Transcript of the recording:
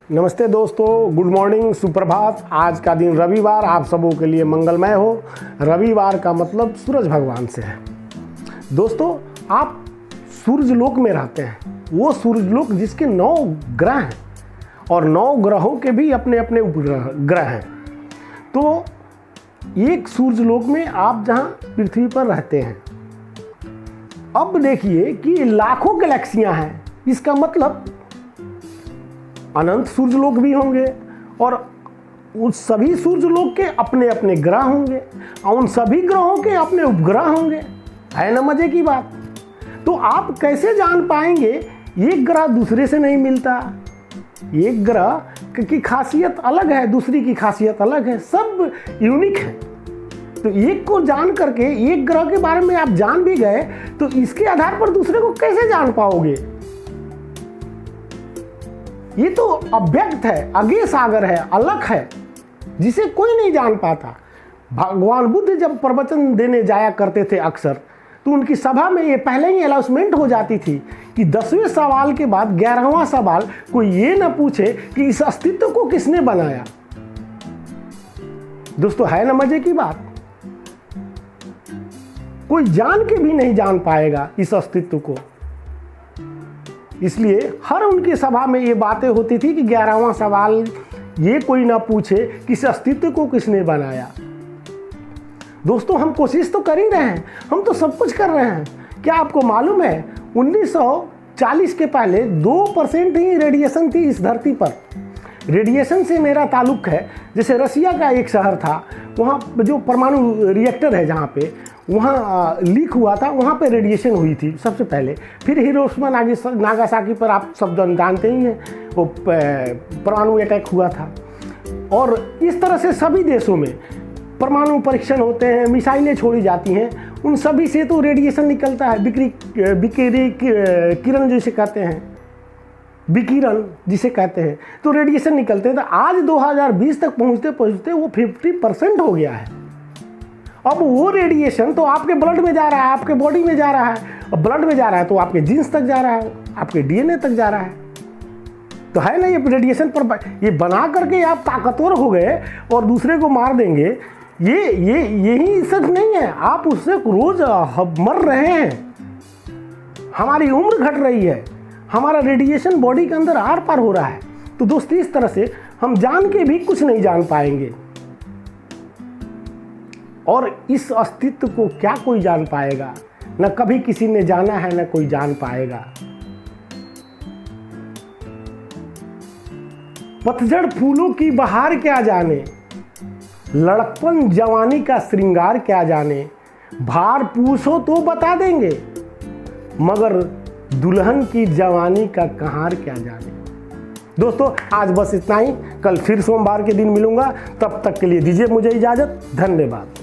नमस्ते दोस्तों, good morning, सुप्रभात। आज का दिन रविवार आप सबों के लिए मंगलमय हो। रविवार का मतलब सूरज भगवान से है। दोस्तों, आप सूर्यलोक में रहते हैं, वो सूर्यलोक जिसके 9 ग्रह हैं और 9 ग्रहों के भी अपने अपने उपग्रह हैं। तो एक सूर्यलोक में आप जहाँ पृथ्वी पर रहते हैं, अब देखिए कि लाखों गैलेक्सियाँ हैं। इसका मतलब अनंत सूर्यलोक भी होंगे और उस सभी सूर्यलोक के अपने अपने ग्रह होंगे और उन सभी ग्रहों के अपने उपग्रह होंगे। है ना मजे की बात। तो आप कैसे जान पाएंगे एक ग्रह दूसरे से नहीं मिलता, एक ग्रह की खासियत अलग है, दूसरी की खासियत अलग है, सब यूनिक है। तो एक को जान करके, एक ग्रह के बारे में आप जान भी गए तो इसके आधार पर दूसरे को कैसे जान पाओगे। ये तो अव्यक्त है, अगे सागर है, अलग है, जिसे कोई नहीं जान पाता। भगवान बुद्ध जब प्रवचन देने जाया करते थे अक्सर, तो उनकी सभा में ये पहले ही अनाउंसमेंट हो जाती थी कि 10वें सवाल के बाद 11वां सवाल कोई ये ना पूछे कि इस अस्तित्व को किसने बनाया। दोस्तों, है ना मजे की बात। कोई जान के भी नहीं जान पाएगा इस अस्तित्व को। इसलिए हर उनकी सभा में ये बातें होती थी कि 11वां सवाल ये कोई ना पूछे कि इस अस्तित्व को किसने बनाया। दोस्तों, हम कोशिश तो कर ही रहे हैं, हम तो सब कुछ कर रहे हैं। क्या आपको मालूम है 1940 के पहले 2% ही रेडिएशन थी इस धरती पर। रेडिएशन से मेरा ताल्लुक है। जैसे रसिया का एक शहर था, वहाँ जो परमाणु रिएक्टर है जहाँ पे, वहाँ लीक हुआ था, वहाँ पे रेडिएशन हुई थी सबसे पहले। फिर हिरोशिमा नागासाकी पर आप सब जानते ही हैं, वो परमाणु अटैक हुआ था। और इस तरह से सभी देशों में परमाणु परीक्षण होते हैं, मिसाइलें छोड़ी जाती हैं, उन सभी से तो रेडिएशन निकलता है। विकिरण किरण जिसे कहते हैं, विकिरण जिसे कहते हैं, तो रेडिएशन निकलते हैं। तो आज 2020 तक पहुँचते पहुँचते वो 50% हो गया है। अब वो रेडिएशन तो आपके ब्लड में जा रहा है, आपके बॉडी में जा रहा है, और ब्लड में जा रहा है तो आपके जीन्स तक जा रहा है, आपके डीएनए तक जा रहा है। तो है ना, ये रेडिएशन पर ये बना करके आप ताकतवर हो गए और दूसरे को मार देंगे। यही सच नहीं है। आप उससे रोज मर रहे हैं, हमारी उम्र घट रही है, हमारा रेडिएशन बॉडी के अंदर आर पार हो रहा है। तो दोस्तों, इस तरह से हम जान के भी कुछ नहीं जान पाएंगे और इस अस्तित्व को क्या कोई जान पाएगा। न कभी किसी ने जाना है, न कोई जान पाएगा। पतझड़ फूलों की बहार क्या जाने, लड़कपन जवानी का श्रृंगार क्या जाने। भार पूछो तो बता देंगे, मगर दुल्हन की जवानी का कहार क्या जाने। दोस्तों, आज बस इतना ही। कल फिर सोमवार के दिन मिलूंगा। तब तक के लिए दीजिए मुझे इजाजत। धन्यवाद।